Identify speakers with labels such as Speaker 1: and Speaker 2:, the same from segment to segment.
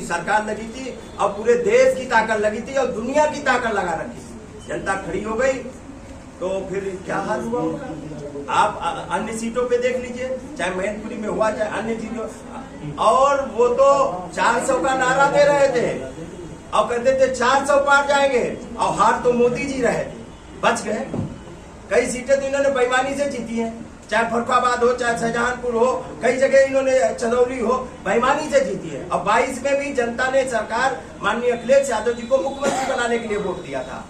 Speaker 1: की सरकार लगी थी और पूरे देश की ताकत लगी थी और दुनिया की ताकत लगा रखी थी। जनता खड़ी हो गई तो फिर क्या हाल हुआ होगा आप अन्य सीटों पे देख लीजिए, चाहे मैनपुरी में हुआ चाहे अन्य सीटों। और वो तो 400 का नारा दे रहे थे और कहते थे 400 पार जाएंगे और हार तो मोदी जी रहे थे, बच गए। कई सीटें तो इन्होंने बेईमानी से जीती हैं, चाहे फरुखाबाद हो चाहे शाहजहांपुर हो, कई जगह इन्होंने चंदौली हो बेईमानी से जीती है। और 22 में भी जनता ने सरकार माननीय अखिलेश यादव जी को मुख्यमंत्री बनाने के लिए वोट दिया था।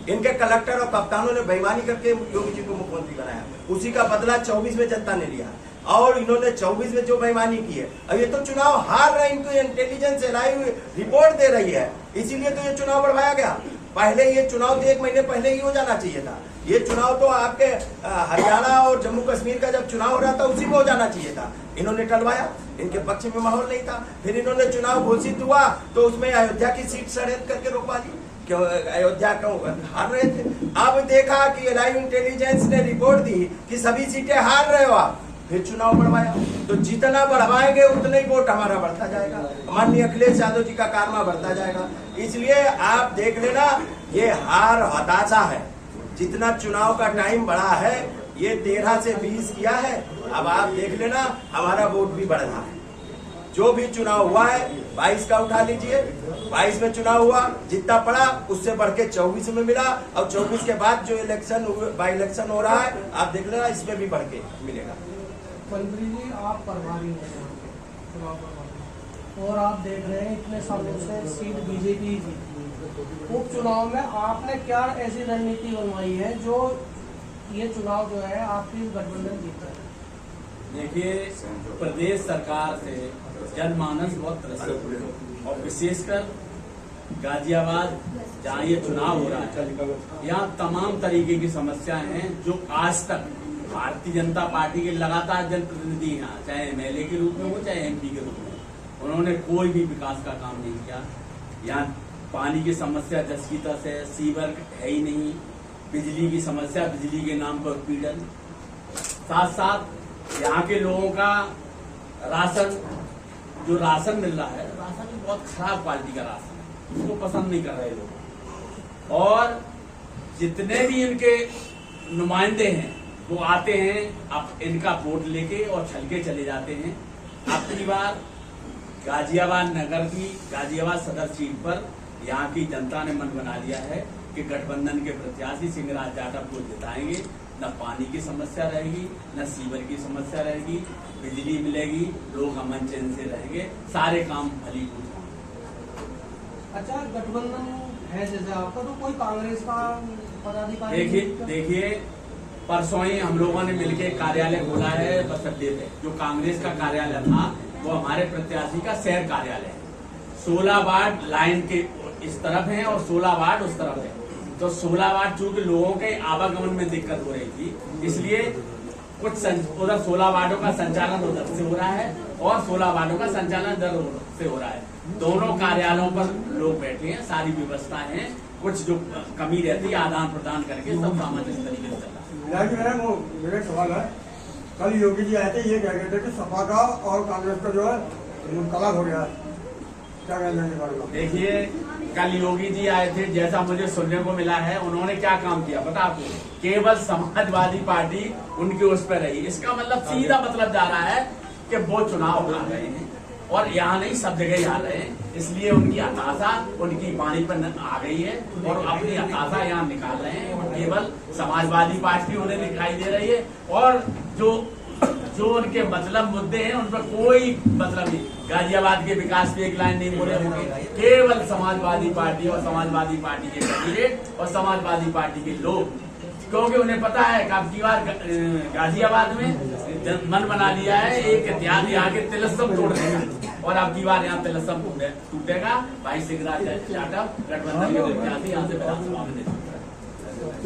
Speaker 1: इनके कलेक्टर और कप्तानों ने बेईमानी करके योगी जी को मुख्यमंत्री बनाया, उसी का बदला 24 में जनता ने लिया और इन्होंने 24 में जो बेईमानी की है। अब ये तो चुनाव हार रहे, इनको इंटेलिजेंस एनआईए रिपोर्ट दे रही है, इसीलिए तो ये चुनाव बढ़वाया गया। पहले ये चुनाव तो 1 महीने पहले ही हो जाना चाहिए था। ये चुनाव तो आपके हरियाणा और जम्मू कश्मीर का जब चुनाव हो रहा था उसी में हो जाना चाहिए था, इन्होंने टलवाया। इनके पक्ष में माहौल नहीं था। फिर इन्होंने चुनाव घोषित हुआ तो उसमें अयोध्या की सीट षड्यंत्र करके रोकवा दी, क्यों अयोध्या क्यों हार रहे थे। अब देखा कि लाइव इंटेलिजेंस ने रिपोर्ट दी कि सभी सीटें हार रहे हो आप, फिर चुनाव बढ़वाया। तो जितना बढ़वाएंगे उतना ही वोट हमारा बढ़ता जाएगा, माननीय अखिलेश यादव जी का कारनामा बढ़ता जाएगा। इसलिए आप देख लेना, ये हार हताशा है। जितना चुनाव का टाइम बढ़ा है, ये 13 से 20 किया है, अब आप देख लेना हमारा वोट भी बढ़ रहा है। जो भी चुनाव हुआ है 22 का उठा लीजिए, 22 में चुनाव हुआ जितना पड़ा उससे बढ़ के 24 में मिला और 24 के बाद जो इलेक्शन बाई इलेक्शन हो रहा है आप देख लेना इसमें भी बढ़ के मिलेगा।
Speaker 2: मंत्री जी आप प्रभारी हैं चुनाव प्रभारी और आप देख रहे हैं इतने सालों से सीट बीजेपी ही जीती। उपचुनाव में आपने क्या ऐसी रणनीति बनवाई है जो ये चुनाव जो है आपकी गठबंधन जीता है?
Speaker 3: देखिए, प्रदेश सरकार से जनमानस बहुत त्रसित है और विशेषकर गाजियाबाद जहाँ ये चुनाव हो रहा है, यहाँ तमाम तरीके की समस्याएं हैं जो आज तक भारतीय जनता पार्टी के लगातार जनप्रतिनिधि यहाँ, चाहे एमएलए के रूप में हो चाहे एमपी के रूप में, उन्होंने कोई भी विकास का काम नहीं किया। यहाँ पानी की समस्या जस की तस है, सीवर है ही नहीं, बिजली की समस्या, बिजली के नाम पर उत्पीड़न, साथ साथ यहाँ के लोगों का जो राशन मिल रहा है, राशन भी बहुत खराब क्वालिटी का राशन है, उसको पसंद नहीं कर रहे लोग। और जितने भी इनके नुमाइंदे हैं वो आते हैं, अब इनका वोट लेके और छल के चले जाते हैं। अपनी बार गाजियाबाद नगर की गाजियाबाद सदर सीट पर यहाँ की जनता ने मन बना लिया है कि गठबंधन के प्रत्याशी सिंहराज यादव को जिताएंगे। न पानी की समस्या रहेगी, न सीवर की समस्या रहेगी, बिजली मिलेगी, लोग अमन चैन से रहेंगे, सारे काम फलीभूत होंगे।
Speaker 2: अच्छा, गठबंधन है जैसे आपका, तो कोई कांग्रेस का पदाधिकारी?
Speaker 3: देखिए परसों ही हम लोगों ने मिलकर कार्यालय खोला है बस अड्डे पे। जो कांग्रेस का कार्यालय था वो हमारे प्रत्याशी का शहर कार्यालय है। 16 वार्ड लाइन के इस तरफ है और 16 वार्ड उस तरफ है। तो 16 वार्ड चूंकि लोगों के आवागमन में दिक्कत हो रही थी, इसलिए कुछ उधर 16 वार्डों का संचालन उधर से हो रहा है और 16 वार्डों का संचालन इधर से हो रहा है। दोनों कार्यालयों पर लोग बैठे हैं, सारी व्यवस्था है, कुछ जो कमी रहती है आदान प्रदान करके सब सामाजिक तरीके से चल रहा है।
Speaker 4: मेरा सवाल है, कल योगी जी आए थे, ये कह रहे थे कि सपा का और कांग्रेस का जो है मुकाबला हो गया, क्या कहना है?
Speaker 3: देखिए, कल योगी जी आए थे, जैसा मुझे सुनने को मिला है, उन्होंने क्या काम किया पता आपको? केवल समाजवादी पार्टी उनकी उस पर रही। इसका मतलब सीधा मतलब जा रहा है कि वो चुनाव हार रहे हैं और यहाँ नहीं सब जगह हार रहे हैं। इसलिए उनकी हताशा उनकी वाणी पर आ गई है और अपनी हताशा यहाँ निकाल रहे हैं। केवल समाजवादी पार्टी उन्हें दिखाई दे रही है और जो उनके मतलब मुद्दे हैं उन पर कोई मतलब नहीं। गाजियाबाद के विकास पे एक लाइन नहीं बोले होंगे, केवल समाजवादी पार्टी और समाजवादी पार्टी के कैंडिडेट और समाजवादी पार्टी के लोग, क्योंकि उन्हें पता है कि अब की बार गाजियाबाद में मन बना लिया है एक इतिहास यहाँ के तिलस्म तोड़ देगा और अब की बार यहाँ तिलस्म टूटेगा। भाई सिंहराज यादव गठबंधन के प्रत्याशी यहाँ से विधानसभा में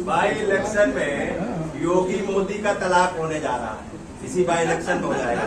Speaker 1: बाई इलेक्शन में योगी मोदी का तलाक होने जा रहा है, इसी बाई इलेक्शन में हो जाएगा।